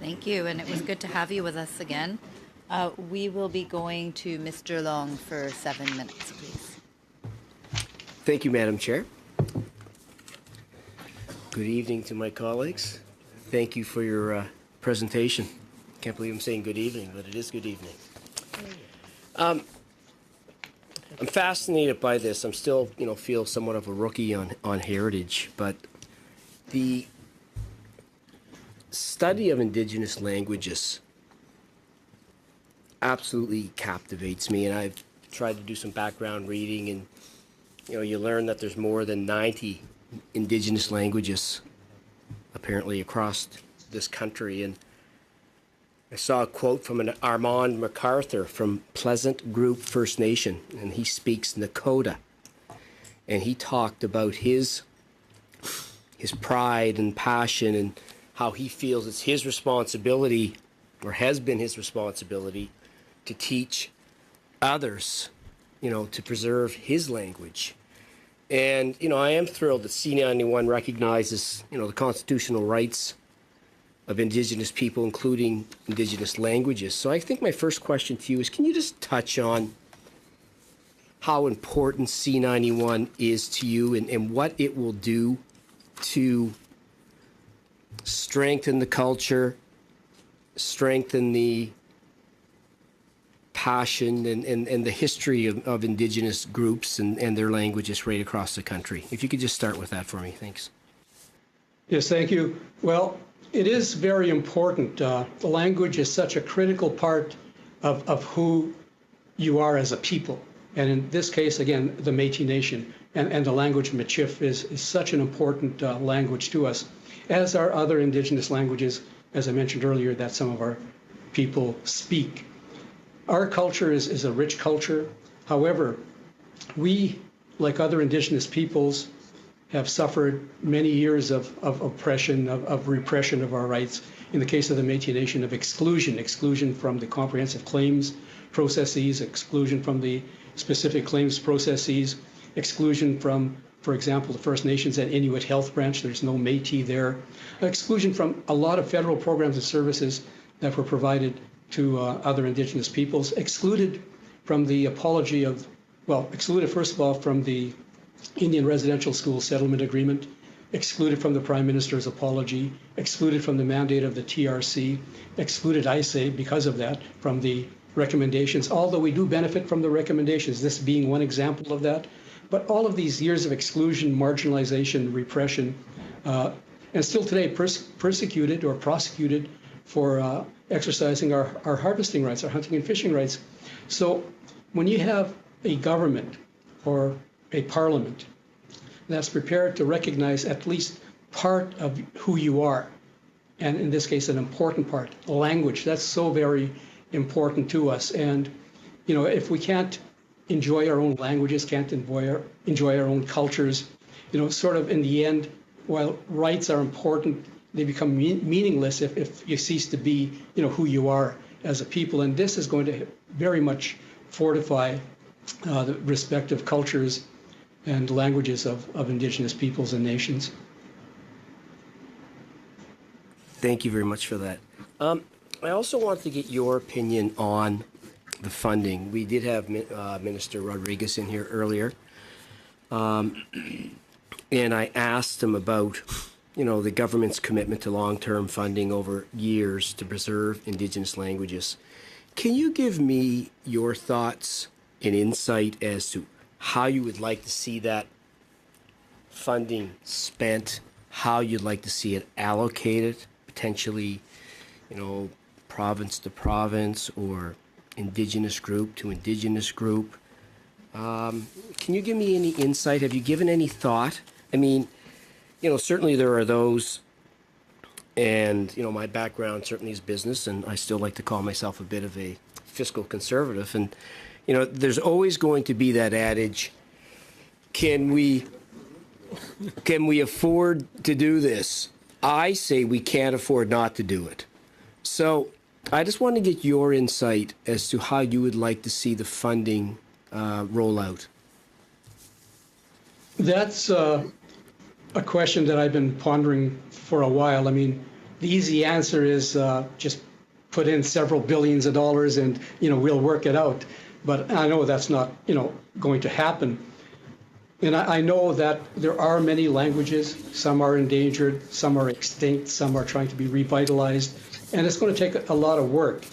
Thank you, and it was good to have you with us again. We will be going to Mr. Long for 7 minutes, please. Thank you, Madam Chair. Good evening to my colleagues. Thank you for your presentation. Can't believe I'm saying good evening, but it is good evening. I'm fascinated by this. I'm still, feel somewhat of a rookie on heritage, but the study of Indigenous languages absolutely captivates me, and I've tried to do some background reading, and you learn that there's more than 90 Indigenous languages apparently across this country. And I saw a quote from an Armand MacArthur from Pleasant Group First Nation, and he speaks Nakota, and he talked about his pride and passion and how he feels it's his responsibility, or has been his responsibility, to teach others, to preserve his language. And, I am thrilled that C91 recognizes, the constitutional rights of Indigenous people, including Indigenous languages. So I think my first question to you is, can you just touch on how important C91 is to you, and what it will do to strengthen the culture, strengthen the passion and the history of Indigenous groups and their languages right across the country? If you could just start with that for me, thanks. Yes, thank you. Well, it is very important. The language is such a critical part of who you are as a people. And in this case, again, the Matey Nation and the language Michif is such an important language to us, as are other Indigenous languages, as I mentioned earlier, that some of our people speak. Our culture is a rich culture. However, we, like other Indigenous peoples, have suffered many years of oppression, of repression of our rights. In the case of the Métis Nation, of exclusion from the comprehensive claims processes, exclusion from the specific claims processes, exclusion from, for example, the First Nations and Inuit Health Branch. There's no Métis there. Exclusion from a lot of federal programs and services that were provided to other Indigenous peoples. Excluded from the apology of, excluded first of all from the Indian Residential School Settlement Agreement, excluded from the Prime Minister's apology, excluded from the mandate of the TRC, excluded, I say, because of that, from the recommendations, although we do benefit from the recommendations, this being one example of that. But all of these years of exclusion, marginalization, repression, and still today persecuted or prosecuted for exercising our harvesting rights, our hunting and fishing rights. So when you have a government or a parliament that's prepared to recognize at least part of who you are, and in this case, an important part, language, that's so very important to us. And, if we can't enjoy our own languages, can't enjoy our own cultures, sort of in the end, while rights are important, they become meaningless if you cease to be, who you are as a people. And this is going to very much fortify the respective cultures and languages of Indigenous peoples and nations. Thank you very much for that. I also wanted to get your opinion on the funding. We did have Minister Rodriguez in here earlier, and I asked him about, the government's commitment to long-term funding over years to preserve Indigenous languages. Can you give me your thoughts and insight as to how you would like to see that funding spent, how you'd like to see it allocated, potentially, province to province or Indigenous group to Indigenous group? Can you give me any insight? Have you given any thought? I mean, certainly there are those, and, my background certainly is business, and I still like to call myself a bit of a fiscal conservative. And, there's always going to be that adage, can we afford to do this? I say we can't afford not to do it. So I just want to get your insight as to how you would like to see the funding roll out. That's a question that I've been pondering for a while. I mean, the easy answer is just put in several billions of dollars and, we'll work it out. But I know that's not, going to happen. And I know that there are many languages. Some are endangered, some are extinct, some are trying to be revitalized. And it's going to take a lot of work.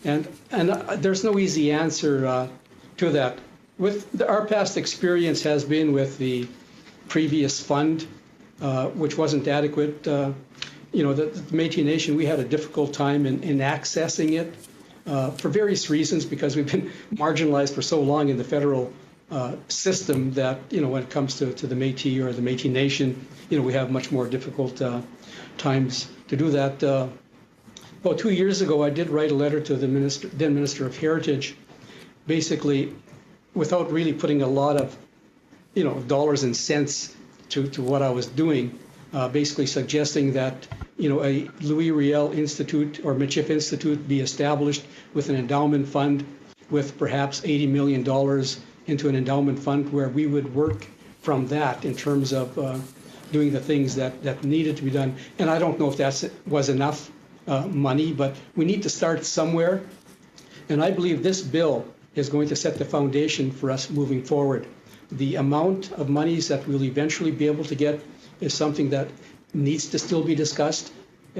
And there's no easy answer to that. Our past experience has been with the previous fund, which wasn't adequate. The Matey Nation, we had a difficult time in accessing it for various reasons, because we've been marginalized for so long in the federal system that, when it comes to the Matey or the Matey Nation, we have much more difficult times to do that. About 2 years ago, I did write a letter to the then Minister of Heritage, basically without really putting a lot of, dollars and cents to what I was doing, basically suggesting that, a Louis Riel Institute or Michif Institute be established with an endowment fund with perhaps $80 million into an endowment fund where we would work from that in terms of doing the things that needed to be done. And I don't know if that was enough money, but we need to start somewhere. And I believe this bill is going to set the foundation for us moving forward. The amount of monies that we'll eventually be able to get is something that needs to still be discussed,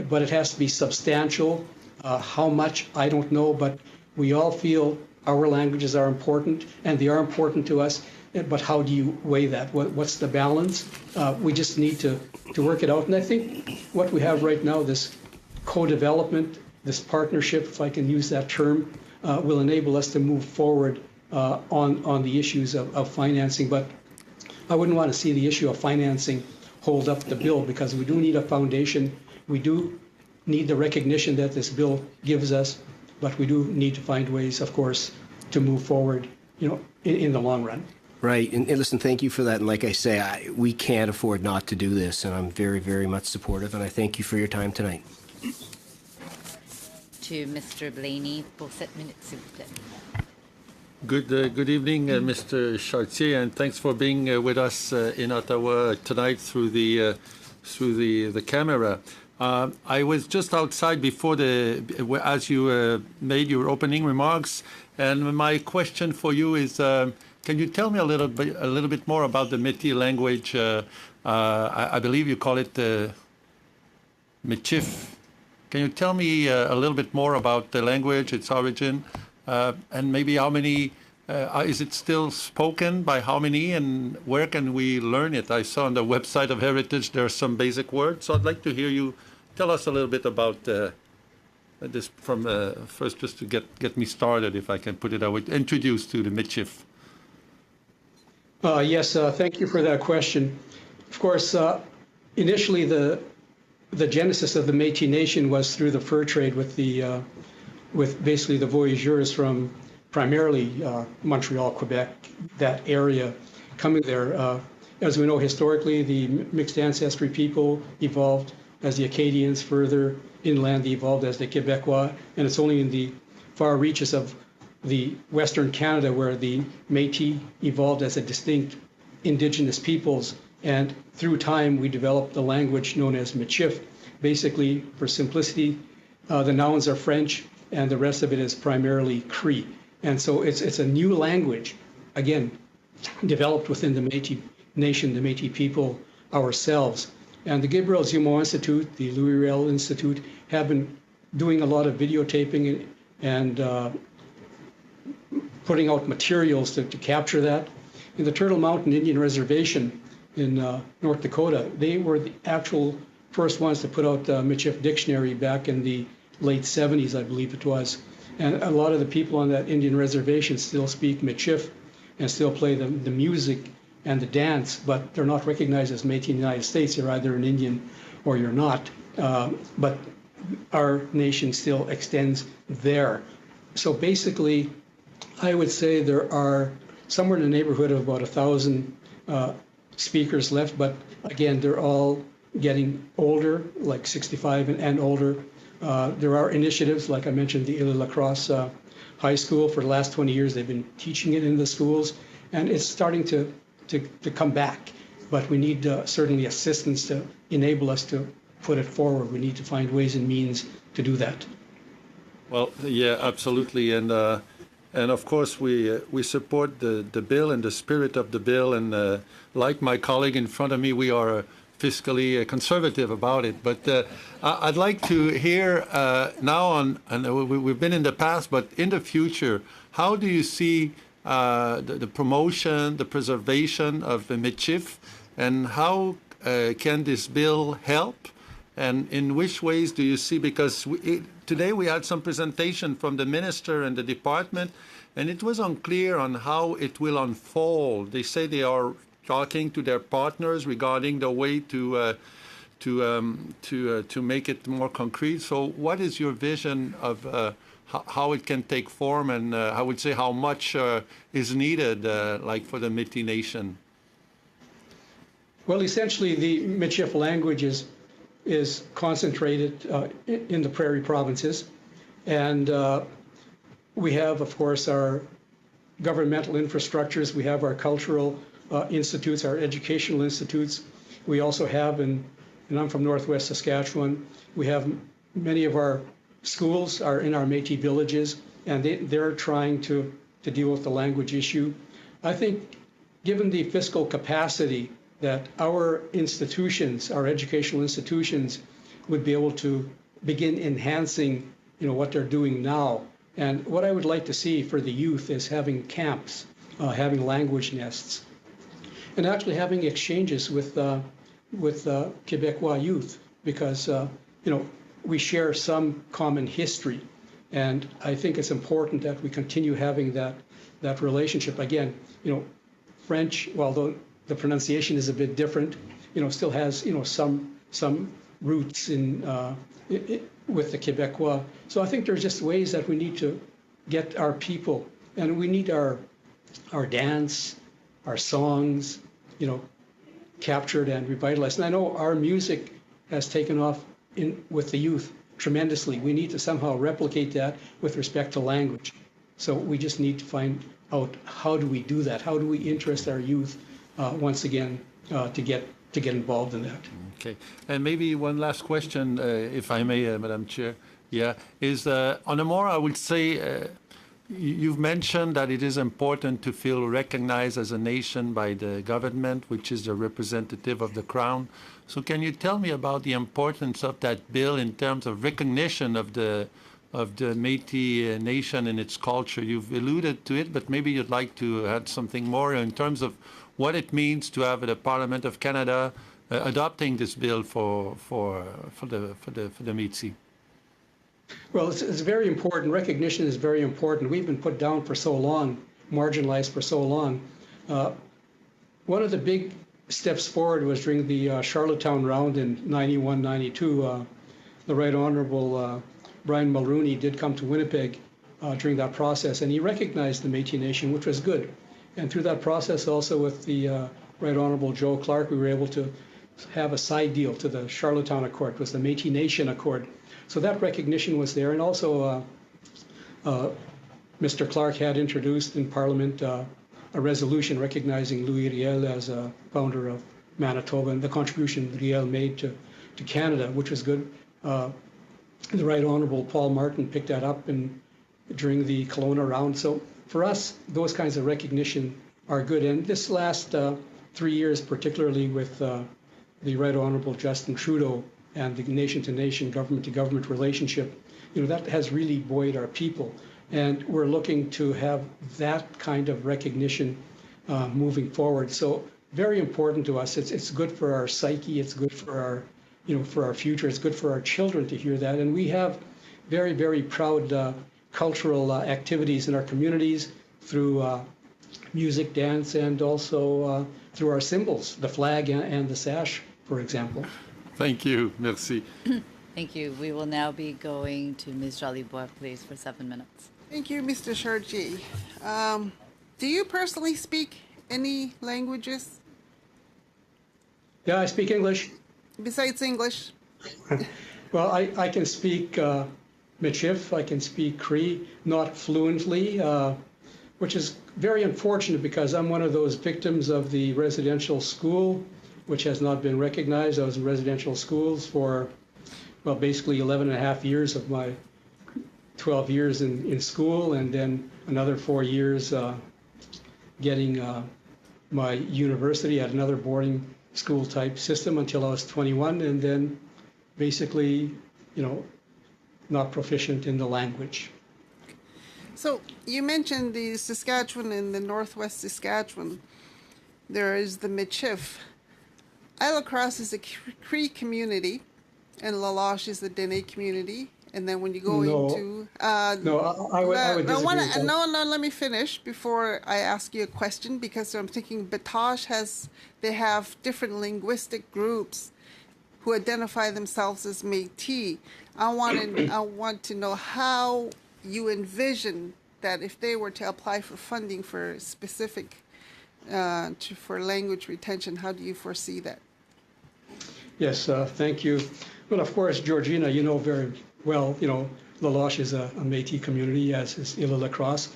but it has to be substantial. How much, I don't know, but we all feel our languages are important, and they are important to us, but how do you weigh that? What's the balance? We just need to work it out. And I think what we have right now, this co-development, this partnership, if I can use that term, will enable us to move forward on the issues of financing. But I wouldn't want to see the issue of financing hold up the bill, because we do need a foundation. We do need the recognition that this bill gives us, but we do need to find ways, of course, to move forward, in the long run. Right. And listen, thank you for that. And like I say, we can't afford not to do this, and I'm very, very much supportive, and I thank you for your time tonight. To Mr. Blaney pour 7 minutes, s'il vous plaît. Good evening, Mr. Chartier, and thanks for being with us in Ottawa tonight through the camera. I was just outside before as you made your opening remarks, and my question for you is: can you tell me a little bit more about the Métis language? I believe you call it Michif. Can you tell me a little bit more about the language, its origin? And maybe how many, is it still spoken by how many, and where can we learn it? I saw on the website of Heritage there are some basic words, so I'd like to hear you tell us a little bit about this from first, just to get me started, if I can put it that way, introduced to the Michif. Yes, thank you for that question. Of course, initially the genesis of the Métis Nation was through the fur trade with basically the voyageurs from primarily Montreal, Quebec, that area, coming there. As we know, historically, the mixed ancestry people evolved as the Acadians. Further inland, they evolved as the Quebecois, and it's only in the far reaches of the Western Canada where the Métis evolved as a distinct Indigenous peoples. And through time, we developed the language known as Michif. Basically, for simplicity, the nouns are French, and the rest of it is primarily Cree. And so it's a new language, again, developed within the Métis Nation, the Métis people ourselves. And the Gabriel Zummo Institute, the Louis Riel Institute, have been doing a lot of videotaping and putting out materials to capture that. In the Turtle Mountain Indian Reservation in North Dakota, they were the actual first ones to put out the Michif Dictionary back in the late 70s, I believe it was. And a lot of the people on that Indian reservation still speak Michif and still play the music and the dance, but they're not recognized as Métis in the United States. You're either an Indian or you're not. But our nation still extends there. So basically, I would say there are somewhere in the neighborhood of about 1,000 speakers left, but again, they're all getting older, like 65 and older. There are initiatives, like I mentioned, the Ile La Crosse High School. For the last 20 years, they've been teaching it in the schools, and it's starting to come back. But we need certainly assistance to enable us to put it forward. We need to find ways and means to do that. Well, yeah, absolutely, and of course we support the bill and the spirit of the bill, and like my colleague in front of me, we are fiscally conservative about it. But I'd like to hear now on, and we've been in the past, but in the future, how do you see the promotion, the preservation of the Michif, and how can this bill help? And in which ways do you see, because today we had some presentation from the minister and the department, and it was unclear on how it will unfold. They say they are talking to their partners regarding the way to make it more concrete. So what is your vision of how it can take form, and I would say how much is needed, like for the Matey Nation? Well, essentially, the Michif language is concentrated in the prairie provinces, and we have, of course, our governmental infrastructures. We have our cultural institutes, our educational institutes. We also have, and I'm from Northwest Saskatchewan, we have many of our schools are in our Métis villages, and they're trying to deal with the language issue. I think, given the fiscal capacity that our institutions, our educational institutions, would be able to begin enhancing, what they're doing now. And what I would like to see for the youth is having camps, having language nests, and actually having exchanges with Quebecois youth, because we share some common history, and I think it's important that we continue having that relationship. Again, French, although the pronunciation is a bit different, still has some roots with the Quebecois. So I think there's just ways that we need to get our people, and we need our dance, our songs, captured and revitalized. And I know our music has taken off with the youth tremendously. We need to somehow replicate that with respect to language. So we just need to find out, how do we do that? How do we interest our youth once again to get involved in that? Okay, and maybe one last question, if I may, Madam Chair. Yeah, is on a more, I would say, you've mentioned that it is important to feel recognized as a nation by the government, which is the representative of the Crown. So can you tell me about the importance of that bill in terms of recognition of the Métis Nation and its culture? You've alluded to it, but maybe you'd like to add something more in terms of what it means to have the Parliament of Canada adopting this bill for the Métis. Well, it's very important. Recognition is very important. We've been put down for so long, marginalized for so long. One of the big steps forward was during the Charlottetown round in 91, 92. The Right Honorable Brian Mulrooney did come to Winnipeg during that process, and he recognized the Métis Nation, which was good. And through that process, also with the Right Honorable Joe Clark, we were able to have a side deal to the Charlottetown Accord. It was the Métis Nation Accord. So that recognition was there. And also Mr. Clark had introduced in Parliament a resolution recognizing Louis Riel as a founder of Manitoba and the contribution Riel made to Canada, which was good. The Right Honorable Paul Martin picked that up during the Kelowna round. So for us, those kinds of recognition are good. And this last 3 years, particularly with the Right Honorable Justin Trudeau and the nation-to-nation, government-to-government relationship, that has really buoyed our people. And we're looking to have that kind of recognition moving forward. So very important to us. It's good for our psyche. It's good for our future. It's good for our children to hear that. And we have very, very proud cultural activities in our communities through music, dance, and also through our symbols, the flag and the sash, for example. Thank you. Merci. Thank you. We will now be going to Ms. Jolibois, please, for 7 minutes. Thank you, Mr. Chartier. Do you personally speak any languages Yeah, I speak English. besides English? Well, I can speak Michif, I can speak Cree, not fluently, which is very unfortunate because I'm one of those victims of the residential school which has not been recognized. I was in residential schools for, well, basically 11 and a half years of my 12 years in school, and then another 4 years getting my university at another boarding school type system until I was 21, and then basically, not proficient in the language. So you mentioned the Saskatchewan and the Northwest Saskatchewan. There is the Michif. Isle of Cross is a Cree community, and La Loche is the Dene community. And then when you go into No, I would disagree with that. no, let me finish before I ask you a question, because I'm thinking Batoche they have different linguistic groups who identify themselves as Métis. I want to know how you envision that if they were to apply for funding for specific for language retention, how do you foresee that? Yes, thank you. Well, of course, Georgina, you know very well, La Loche is a Métis community, as is Île-à-la-Crosse.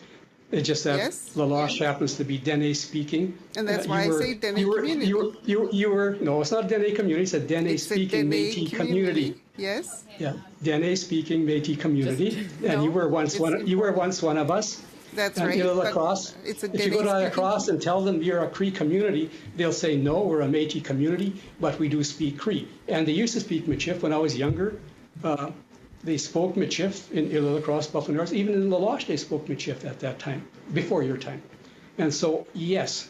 It's just that Yes. La Loche happens to be Dene speaking. And that's why I say Dene community. No, it's not Dene community, it's a Dene It's a speaking Dene Métis community. Yes. Yeah, Dene speaking Métis community. And No, you were once it's one of us. That's And right. Île-à-la-Crosse, but it's a if you go to Dene Île-à-la-Crosse and tell them you're a Cree community, they'll say, no, we're a Métis community, but we do speak Cree. And they used to speak Michif when I was younger. They spoke Michif in Île-à-la-Crosse, Buffalo North. Even in La Loche, they spoke Michif at that time, before your time. And so, yes,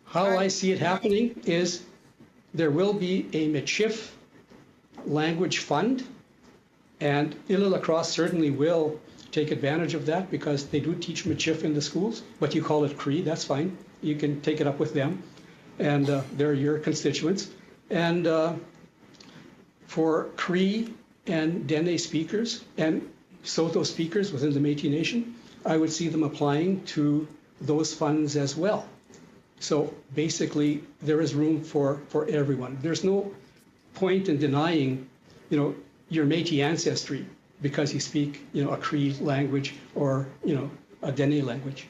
how I see it happening is there will be a Michif language fund, and Île-à-la-Crosse certainly will take advantage of that because they do teach Michif in the schools, but you call it Cree, that's fine. You can take it up with them, and they're your constituents. And for Cree and Dene speakers and Saulteaux speakers within the Métis Nation, I would see them applying to those funds as well. So basically, there is room for everyone. There's no point in denying, your Métis ancestry because you speak, a Cree language or, a Dene language.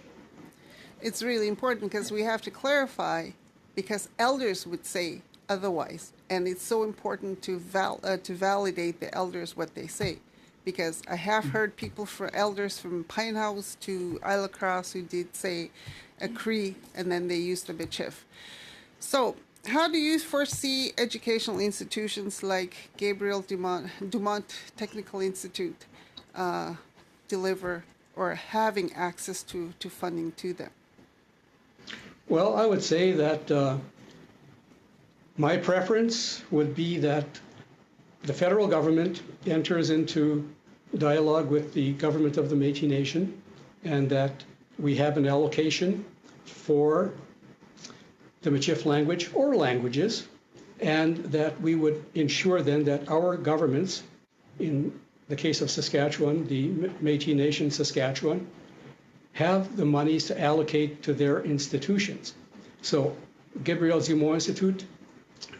It's really important because we have to clarify, because elders would say otherwise, and it's so important to validate the elders what they say, because I have heard people elders from Pine House to Île-à-la-Crosse who did say a Cree and then they used the Michif. So how do you foresee educational institutions like Gabriel Dumont Technical Institute deliver or having access to funding to them? Well, I would say that my preference would be that the federal government enters into dialogue with the government of the Métis Nation, and that we have an allocation for the Michif language or languages, and that we would ensure then that our governments, in the case of Saskatchewan, the Métis Nation Saskatchewan, have the monies to allocate to their institutions. So Gabriel Dumont Institute,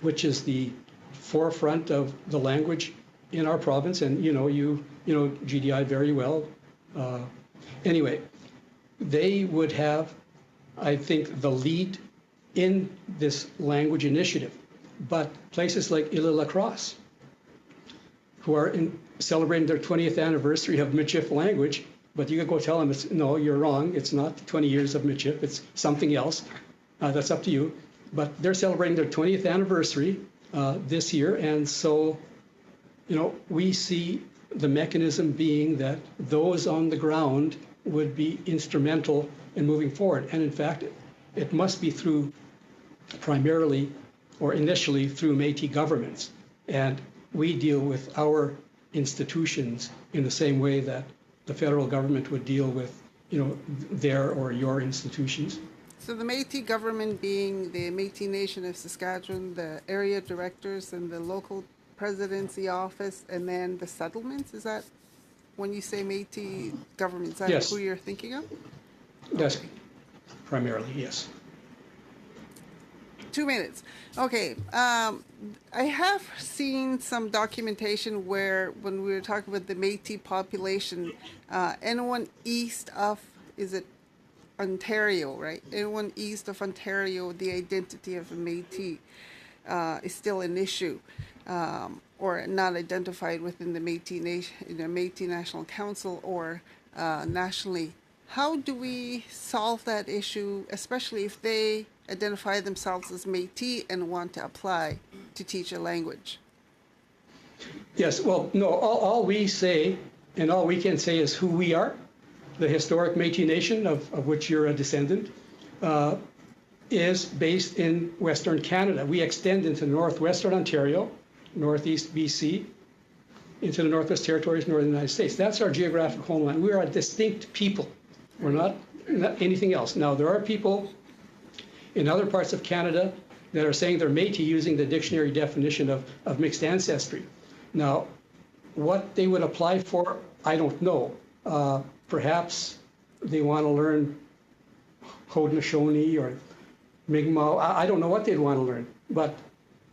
which is the forefront of the language in our province, and you know GDI very well. Anyway, they would have, I think, the lead in this language initiative. But places like Île-à-la-Crosse, who are celebrating their 20th anniversary of Michif language, but you can go tell them, no, you're wrong. It's not 20 years of Michif. It's something else. That's up to you. But they're celebrating their 20th anniversary this year. And so, we see the mechanism being that those on the ground would be instrumental in moving forward. And in fact, it must be through primarily or initially through Métis governments. And we deal with our institutions in the same way that the federal government would deal with, their or your institutions. So the Métis government being the Métis Nation of Saskatchewan, the area directors and the local presidency office, and then the settlements, is that when you say Métis government, is that Yes. who you're thinking of? Yes, primarily, yes. 2 minutes. Okay. I have seen some documentation where when we were talking about the Métis population, anyone east of, is it Ontario, right? Anyone east of Ontario, the identity of a Métis is still an issue, or not identified within the Métis Nation, the Métis National Council, or nationally. How do we solve that issue, especially if they identify themselves as Métis and want to apply to teach a language? Yes, well, no, all we say and all we can say is who we are, the historic Métis Nation of which you're a descendant, is based in Western Canada. We extend into northwestern Ontario, northeast BC, into the Northwest Territories, northern United States. That's our geographic homeland. We are a distinct people. We're not anything else. Now, there are people in other parts of Canada that are saying they're Métis using the dictionary definition of mixed ancestry. Now, what they would apply for, I don't know. Perhaps they want to learn Haudenosaunee or Mi'kmaq. I don't know what they'd want to learn, but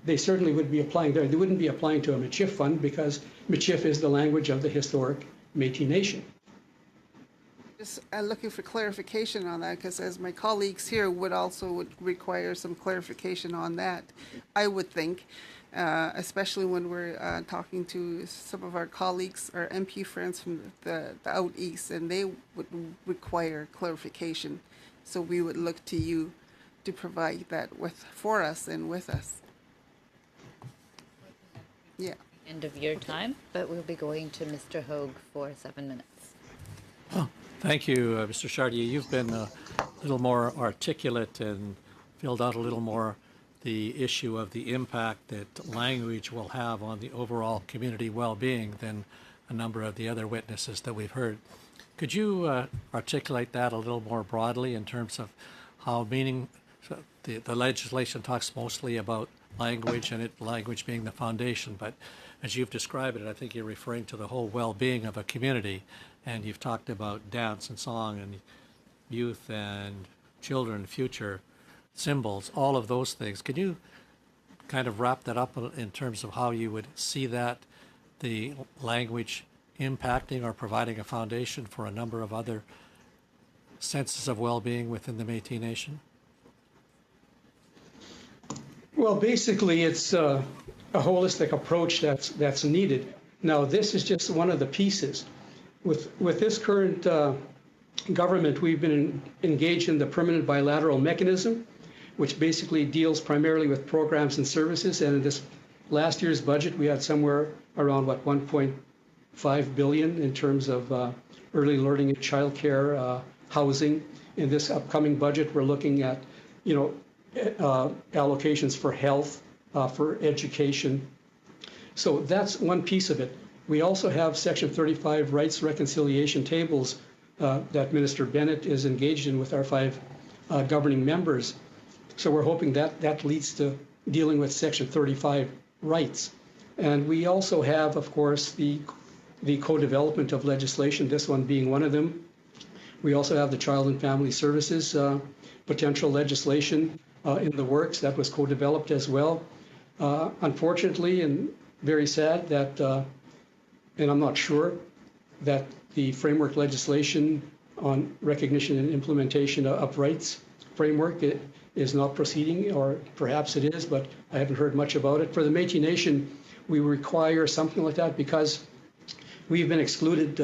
they certainly would be applying there. They wouldn't be applying to a Michif fund because Michif is the language of the historic Métis Nation. Just looking for clarification on that, because as my colleagues here would require some clarification on that, I would think, especially when we're talking to some of our colleagues, our MP friends from the out east, and they would require clarification. So we would look to you to provide that for us and with us. Yeah. End of your time, but we'll be going to Mr. Hogue for 7 minutes. Thank you, Mr. Chartier. You've been a little more articulate and filled out a little more the issue of the impact that language will have on the overall community well-being than a number of the other witnesses that we've heard. Could you articulate that a little more broadly in terms of how the legislation talks mostly about language and language being the foundation, but as you've described it, I think you're referring to the whole well-being of a community, and you've talked about dance and song and youth and children, future symbols, all of those things. Could you kind of wrap that up in terms of how you would see that, the language impacting or providing a foundation for a number of other senses of well-being within the Métis Nation? Well, basically, it's a holistic approach that's needed. Now, this is just one of the pieces. With this current government, we've been engaged in the permanent bilateral mechanism, which basically deals primarily with programs and services. And in this last year's budget, we had somewhere around, 1.5 billion in terms of early learning and childcare, housing. In this upcoming budget, we're looking at, allocations for health, for education. So that's one piece of it. We also have Section 35 rights reconciliation tables that Minister Bennett is engaged in with our 5 governing members. So we're hoping that leads to dealing with Section 35 rights. And we also have, of course, the co-development of legislation, this one being one of them. We also have the Child and Family Services potential legislation in the works that was co-developed as well. Unfortunately, and very sad that, and I'm not sure, that the framework legislation on recognition and implementation of rights framework is not proceeding, or perhaps it is, but I haven't heard much about it. For the Métis Nation, we require something like that because we've been excluded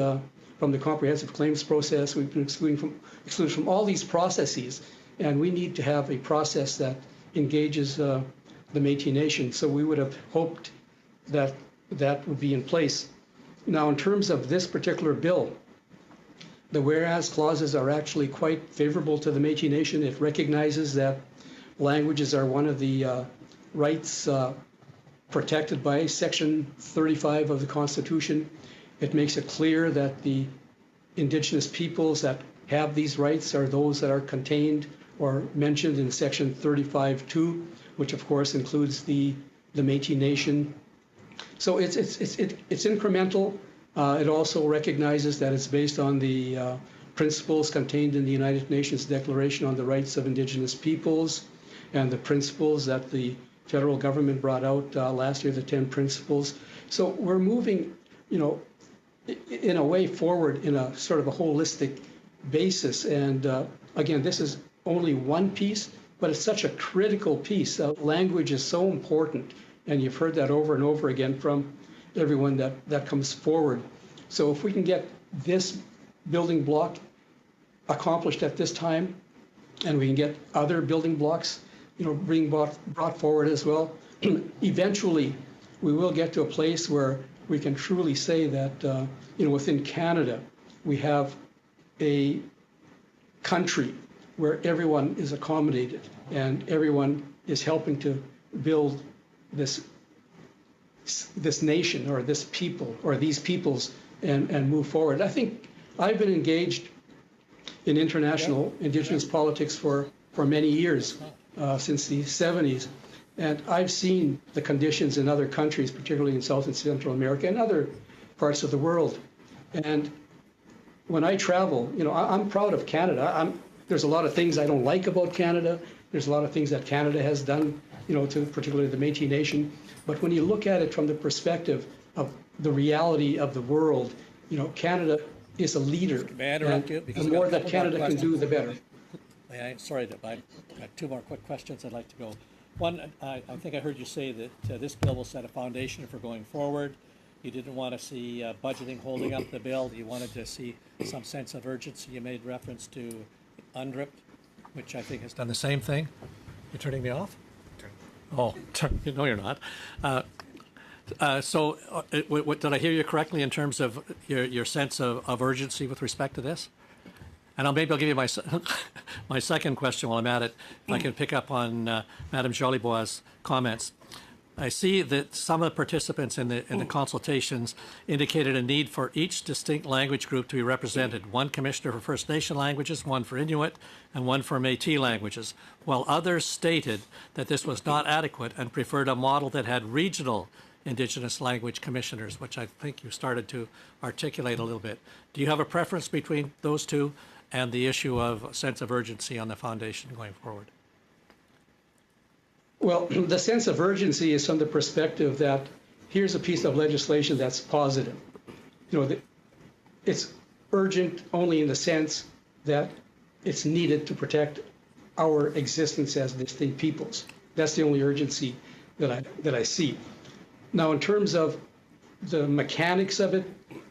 from the comprehensive claims process. We've been excluded from all these processes, and we need to have a process that engages the Métis Nation. So we would have hoped that that would be in place. Now, in terms of this particular bill, the whereas clauses are actually quite favorable to the Métis Nation. It recognizes that languages are one of the rights protected by Section 35 of the Constitution. It makes it clear that the Indigenous peoples that have these rights are those that are contained or mentioned in Section 35(2), which of course includes the Métis Nation. So it's incremental. It also recognizes that it's based on the principles contained in the United Nations Declaration on the Rights of Indigenous Peoples and the principles that the federal government brought out last year, the 10 principles. So we're moving, in a way forward in a sort of a holistic basis. And again, this is only one piece, but it's such a critical piece. Language is so important, and you've heard that over and over again from everyone that comes forward. So if we can get this building block accomplished at this time, and we can get other building blocks, being brought forward as well, eventually we will get to a place where we can truly say that, within Canada, we have a country where everyone is accommodated and everyone is helping to build this nation or this people or these peoples and move forward. I think I've been engaged in international Indigenous politics for many years, since the 70s. And I've seen the conditions in other countries, particularly in South and Central America and other parts of the world. And when I travel, I'm proud of Canada. There's a lot of things I don't like about Canada. There's a lot of things that Canada has done, to particularly the Matey Nation. But when you look at it from the perspective of the reality of the world, Canada is a leader. May I interrupt you? The more that Canada can do, the better. Sorry, I've got two more quick questions I'd like to go. One, I think I heard you say that this bill will set a foundation for going forward. You didn't want to see budgeting holding up the bill. You wanted to see some sense of urgency. You made reference to UNDRIP, which I think has done the same thing. You're turning me off? Oh, no, you're not. So did I hear you correctly in terms of your sense of urgency with respect to this? And maybe I'll give you my second question while I'm at it. If I can pick up on Madame Jolibois' comments. I see that some of the participants in the consultations indicated a need for each distinct language group to be represented. One commissioner for First Nation languages, one for Inuit, and one for Métis languages, while others stated that this was not adequate and preferred a model that had regional Indigenous language commissioners, which I think you started to articulate a little bit. Do you have a preference between those two and the issue of sense of urgency on the foundation going forward? Well, the sense of urgency is from the perspective that here's a piece of legislation that's positive. It's urgent only in the sense that it's needed to protect our existence as distinct peoples. That's the only urgency that I see. Now, in terms of the mechanics of it,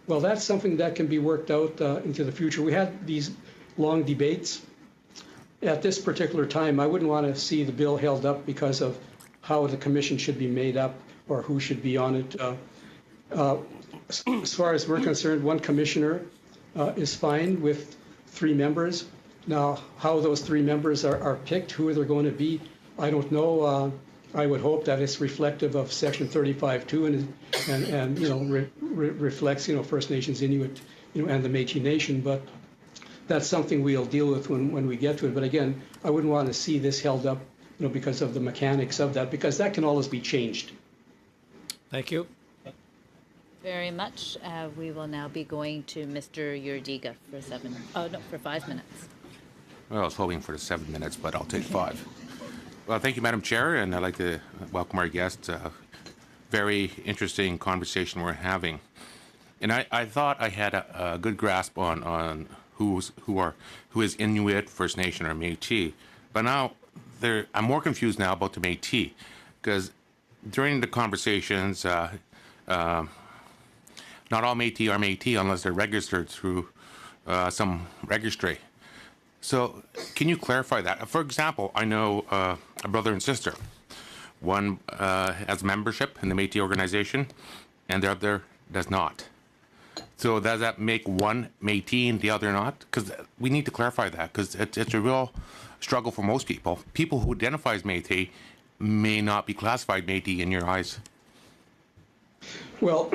well, that's something that can be worked out into the future. We had these long debates. At this particular time, I wouldn't want to see the bill held up because of how the commission should be made up or who should be on it. As far as we're concerned, one commissioner is fine with 3 members. Now, how those 3 members are picked, who they're going to be, I don't know. I would hope that it's reflective of Section 35(2) and reflects First Nations, Inuit, and the Métis Nation. But that's something we'll deal with when we get to it. But again, I wouldn't want to see this held up, because of the mechanics of that, because that can always be changed. Thank you. Very much. We will now be going to Mr. Urdiga for 5 minutes. Well, I was hoping for the 7 minutes, but I'll take 5. Well, thank you, Madam Chair, and I'd like to welcome our guests. Very interesting conversation we're having. And I thought I had a good grasp on who is Inuit, First Nation, or Métis. But now I'm more confused now about the Métis, because during the conversations, not all Métis are Métis unless they're registered through some registry. So can you clarify that? For example, I know a brother and sister. One has membership in the Métis organization, and the other does not. So does that make one Métis and the other not? Because we need to clarify that, because it's a real struggle for most people. People who identify as Métis may not be classified Métis in your eyes. Well,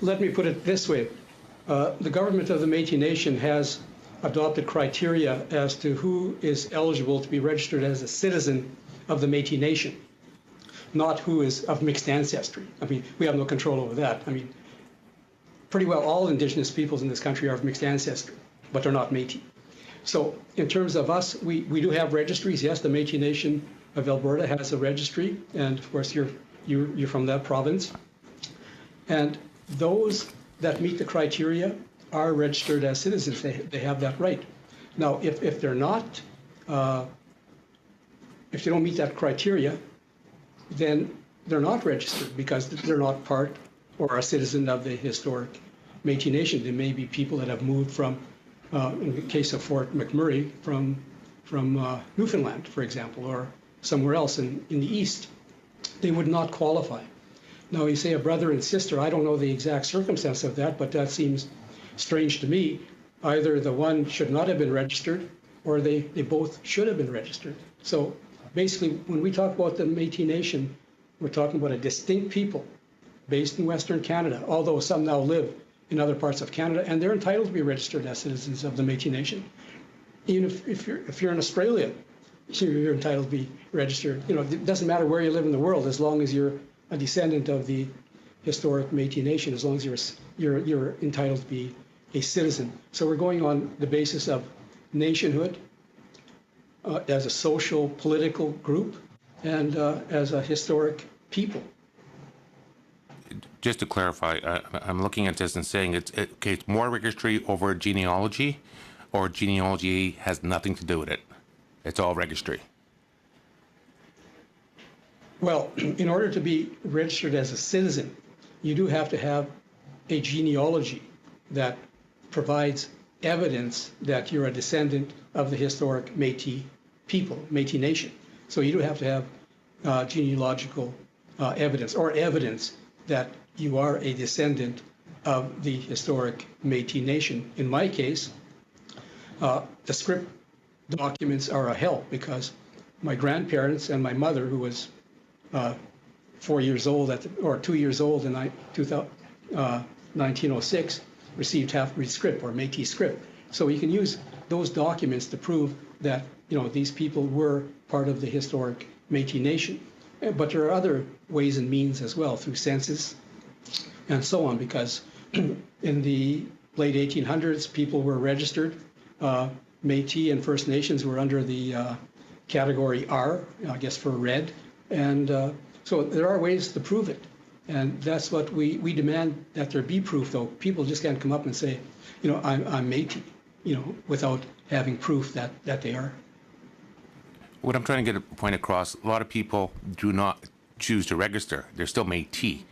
let me put it this way. The government of the Métis Nation has adopted criteria as to who is eligible to be registered as a citizen of the Métis Nation, not who is of mixed ancestry. I mean, we have no control over that. I mean, pretty well all Indigenous peoples in this country are of mixed ancestry, but they're not Métis. So in terms of us, we do have registries. Yes, the Métis Nation of Alberta has a registry, and of course you're from that province. And those that meet the criteria are registered as citizens. They have that right. Now, if they're not, if they don't meet that criteria, then they're not registered because they're not part or a citizen of the historic Métis Nation. There may be people that have moved from, in the case of Fort McMurray, from Newfoundland, for example, or somewhere else in the east. They would not qualify. Now, you say a brother and sister. I don't know the exact circumstance of that, but that seems strange to me. Either the one should not have been registered, or they both should have been registered. So basically, when we talk about the Métis Nation, we're talking about a distinct people based in Western Canada, although some now live in other parts of Canada, and they're entitled to be registered as citizens of the Métis Nation. Even if you're in Australia, you're entitled to be registered. You know, it doesn't matter where you live in the world, as long as you're a descendant of the historic Métis Nation, as long as you're entitled to be a citizen. So we're going on the basis of nationhood as a social, political group, and as a historic people. Just to clarify, I'm looking at this and saying it's more registry over genealogy, or genealogy has nothing to do with it. It's all registry. Well, in order to be registered as a citizen, you do have to have a genealogy that provides evidence that you're a descendant of the historic Métis people, Métis Nation. So you do have to have genealogical evidence, or evidence that you are a descendant of the historic Métis Nation. In my case, the script documents are a help because my grandparents and my mother, who was 4 years old or 2 years old in 1906, received half-breed script or Métis script. So you can use those documents to prove that these people were part of the historic Métis Nation. But there are other ways and means as well, through census and so on, because in the late 1800s, people were registered. Métis and First Nations were under the category R, I guess for red. And so there are ways to prove it. And that's what we demand, that there be proof, though. People just can't come up and say, I'm Métis, without having proof that they are. What I'm trying to get a point across, a lot of people do not choose to register. They're still Métis.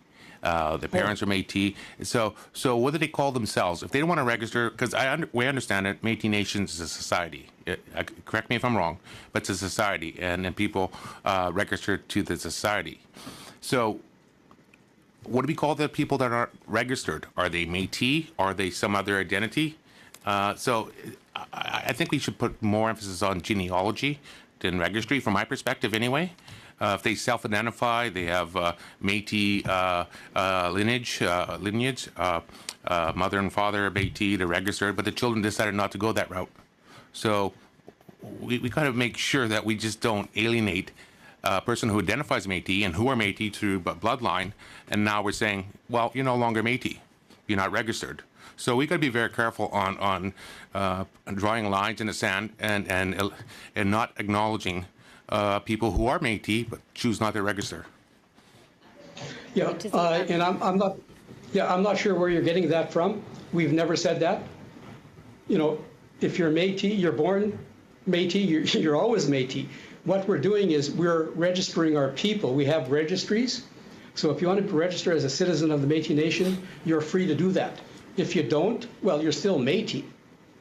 Their parents are Métis. So what do they call themselves? If they don't want to register, because we understand it, Métis Nation is a society. Correct me if I'm wrong, but it's a society, and then people register to the society. So what do we call the people that aren't registered? Are they Métis? Are they some other identity? So I think we should put more emphasis on genealogy than registry, from my perspective anyway. If they self-identify, they have Métis lineage, mother and father are Métis, they're registered, but the children decided not to go that route. So we got to make sure that we just don't alienate a person who identifies Métis and who are Métis through bloodline, and now we're saying, well, you're no longer Métis, you're not registered. So we got to be very careful on drawing lines in the sand and not acknowledging people who are Métis but choose not to register. Yeah, and I'm not. Yeah, I'm not sure where you're getting that from. We've never said that. If you're Métis, you're born Métis. You're always Métis. What we're doing is we're registering our people. We have registries. So if you want to register as a citizen of the Métis Nation, you're free to do that. If you don't, well, you're still Métis.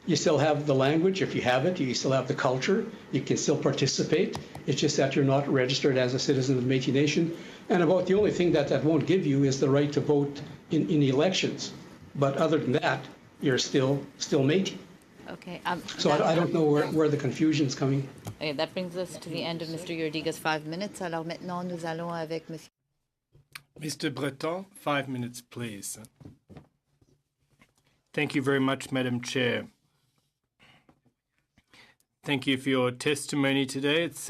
You still have the language, if you have it. You still have the culture. You can still participate. It's just that you're not registered as a citizen of the Métis Nation. And about the only thing that won't give you is the right to vote in elections. But other than that, you're still Métis. Okay. So I don't know where the confusion is coming. Okay, that brings us to the end of Mr. Yordiga's 5 minutes. Alors maintenant, nous allons avec Monsieur. Mr. Breton, 5 minutes, please. Thank you very much, Madam Chair. Thank you for your testimony today. It's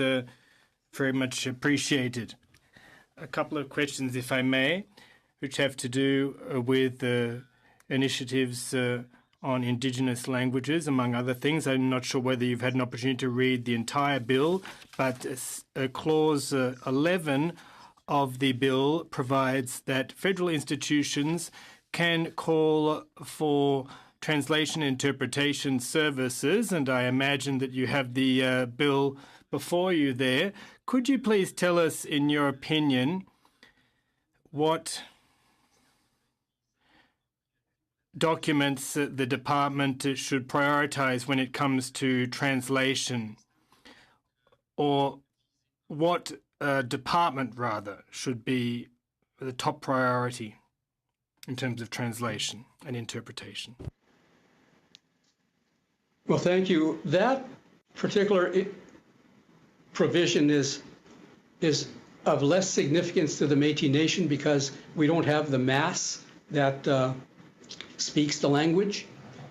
very much appreciated. A couple of questions, if I may, which have to do with initiatives on Indigenous languages, among other things. I'm not sure whether you've had an opportunity to read the entire bill, but Clause 11 of the bill provides that federal institutions can call for translation interpretation services, and I imagine that you have the bill before you there. Could you please tell us, in your opinion, what documents the department should prioritise when it comes to translation, or what department, rather, should be the top priority in terms of translation and interpretation? Well, thank you. That particular provision is of less significance to the Métis Nation because we don't have the mass that speaks the language.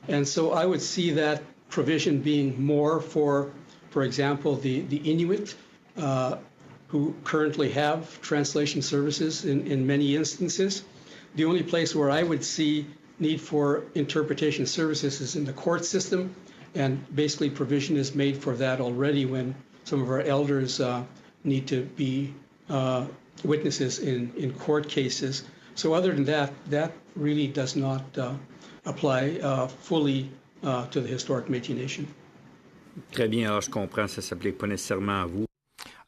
And so I would see that provision being more for example, the Inuit, who currently have translation services in many instances. The only place where I would see need for interpretation services is in the court system, and basically provision is made for that already when some of our elders need to be witnesses in court cases. So other than that, that really does not apply fully to the historic Métis Nation. Très bien, alors je comprends, ça ne s'applique pas nécessairement à vous.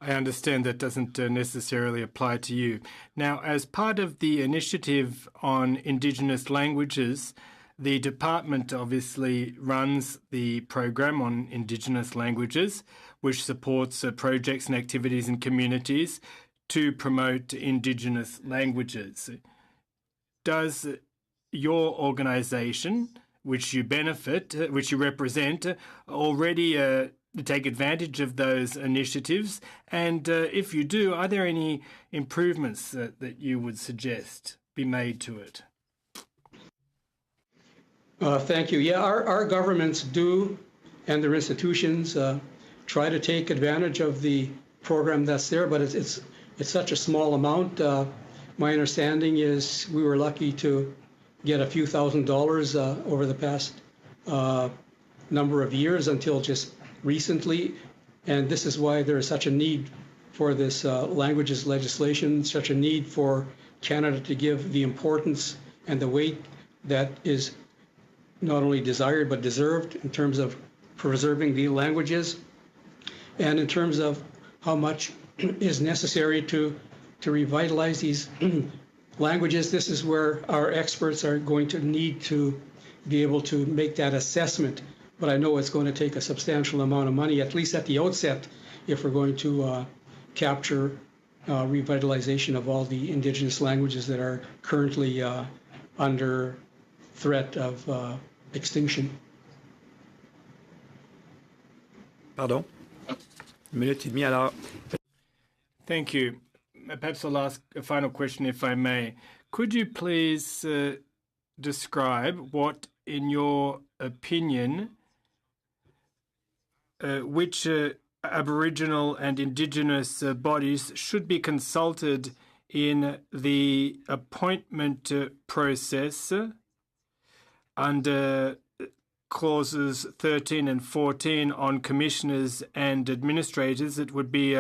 I understand that doesn't necessarily apply to you. Now, as part of the initiative on Indigenous languages, the department obviously runs the program on Indigenous languages, which supports projects and activities in communities to promote Indigenous languages. Does your organisation, which you represent, already take advantage of those initiatives? And if you do, are there any improvements that you would suggest be made to it? Thank you. Yeah, our governments do, and their institutions try to take advantage of the program that's there, but it's such a small amount. My understanding is we were lucky to get a few $1,000s over the past number of years until just recently, and this is why there is such a need for this languages legislation, such a need for Canada to give the importance and the weight that is not only desired but deserved in terms of preserving the languages, and in terms of how much is necessary to revitalize these languages. This is where our experts are going to need to be able to make that assessment. But I know it's going to take a substantial amount of money, at least at the outset, if we're going to capture revitalization of all the Indigenous languages that are currently under threat of extinction. Pardon? Une minute et demie alors. Thank you. Perhaps I'll ask a final question, if I may. Could you please describe what, in your opinion, which Aboriginal and Indigenous bodies should be consulted in the appointment process under clauses 13 and 14 on commissioners and administrators that would be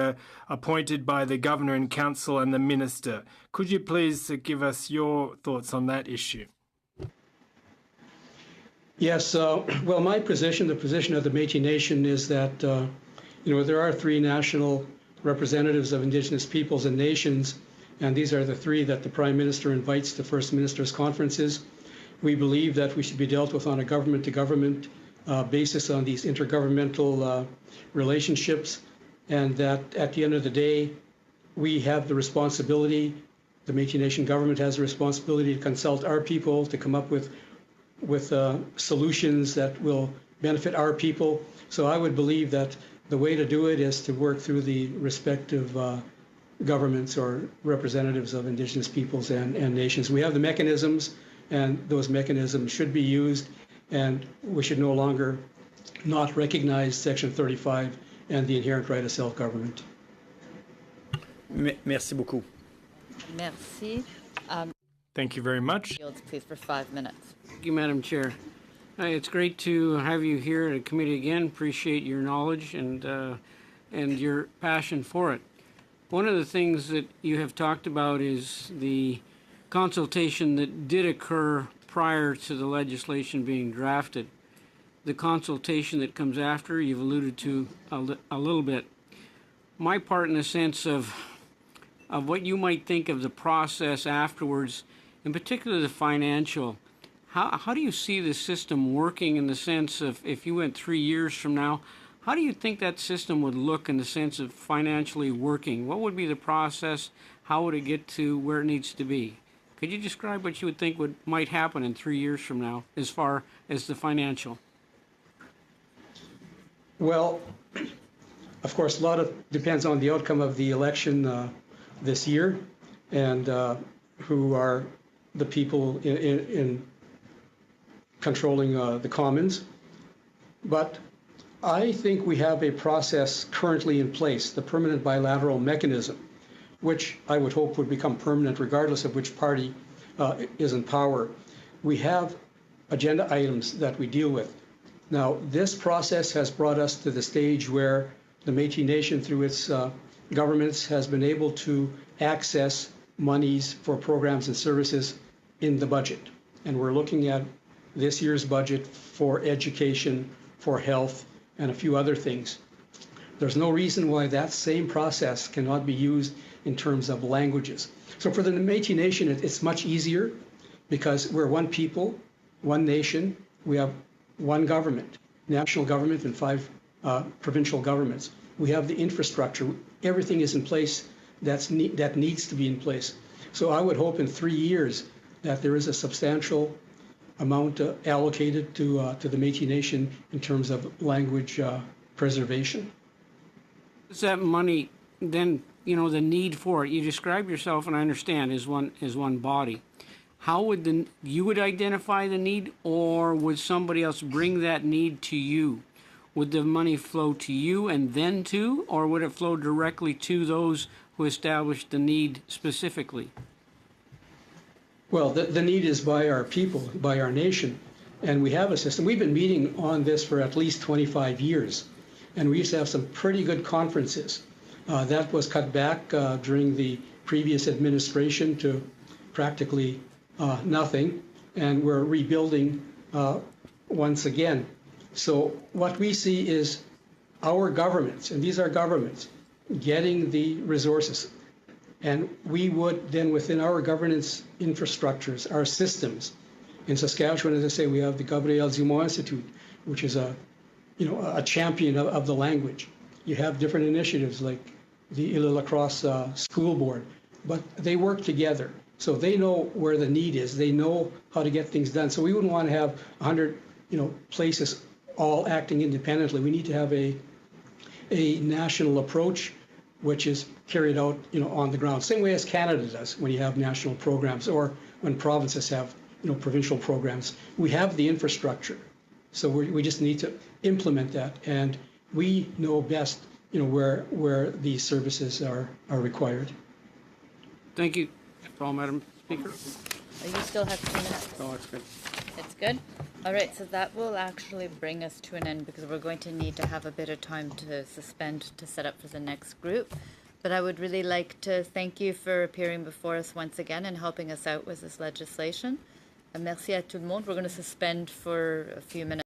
appointed by the Governor and Council and the Minister? Could you please give us your thoughts on that issue? Yes, well, my position, the position of the Métis Nation, is that there are three national representatives of Indigenous peoples and nations, and these are the three that the Prime Minister invites to First Ministers' conferences. We believe that we should be dealt with on a government-to-government basis on these intergovernmental relationships, and that at the end of the day, we have the responsibility, the Métis Nation government has the responsibility to consult our people, to come up with solutions that will benefit our people. So I would believe that the way to do it is to work through the respective governments or representatives of Indigenous peoples and nations. We have the mechanisms, and those mechanisms should be used, and we should no longer not recognize Section 35 and the inherent right of self-government. Merci beaucoup. Merci. Thank you very much. Yields, please, for 5 minutes. Thank you, Madam Chair. It's great to have you here at a committee again. Appreciate your knowledge and your passion for it. One of the things that you have talked about is the consultation that did occur prior to the legislation being drafted. The consultation that comes after, you've alluded to a little bit. My part in the sense of what you might think of the process afterwards, in particular the financial. How do you see the system working in the sense of if you went 3 years from now, how do you think that system would look in the sense of financially working? What would be the process? How would it get to where it needs to be? Could you describe what you would think might happen in 3 years from now as far as the financial? Well, of course, a lot of depends on the outcome of the election this year and who are the people in controlling the commons. But I think we have a process currently in place, the permanent bilateral mechanism, which I would hope would become permanent regardless of which party is in power. We have agenda items that we deal with. Now, this process has brought us to the stage where the Matey Nation, through its governments, has been able to access monies for programs and services in the budget. And we're looking at this year's budget for education, for health, and a few other things. There's no reason why that same process cannot be used in terms of languages. So for the Métis Nation, it's much easier because we're one people, one nation. We have one government, national government, and 5 provincial governments. We have the infrastructure. Everything is in place that needs to be in place. So I would hope in 3 years that there is a substantial amount allocated to the Métis Nation in terms of language preservation. Is that money then, the need for it? You describe yourself, and I understand, as one body. How would you would identify the need, or would somebody else bring that need to you? Would the money flow to you and then to, or would it flow directly to those who established the need specifically? Well, the need is by our people, by our nation, and we have a system. We've been meeting on this for at least 25 years, and we used to have some pretty good conferences. That was cut back during the previous administration to practically nothing, and we're rebuilding once again. So what we see is our governments, and these are governments, getting the resources. And we would then, within our governance infrastructures, our systems, in Saskatchewan, as I say, we have the Gabriel Zumot Institute, which is a champion of the language. You have different initiatives like the Île La Crosse School Board, but they work together. So they know where the need is. They know how to get things done. So we wouldn't want to have 100, places all acting independently. We need to have a national approach, which is carried out, on the ground. Same way as Canada does when you have national programs or when provinces have, provincial programs. We have the infrastructure, so we just need to implement that, and we know best, where these services are required. Thank you. That's all, Madam Speaker. You still have 2 minutes. Oh, that's good. It's good? All right, so that will actually bring us to an end because we're going to need to have a bit of time to suspend to set up for the next group. But I would really like to thank you for appearing before us once again and helping us out with this legislation. Merci à tout le monde. We're going to suspend for a few minutes.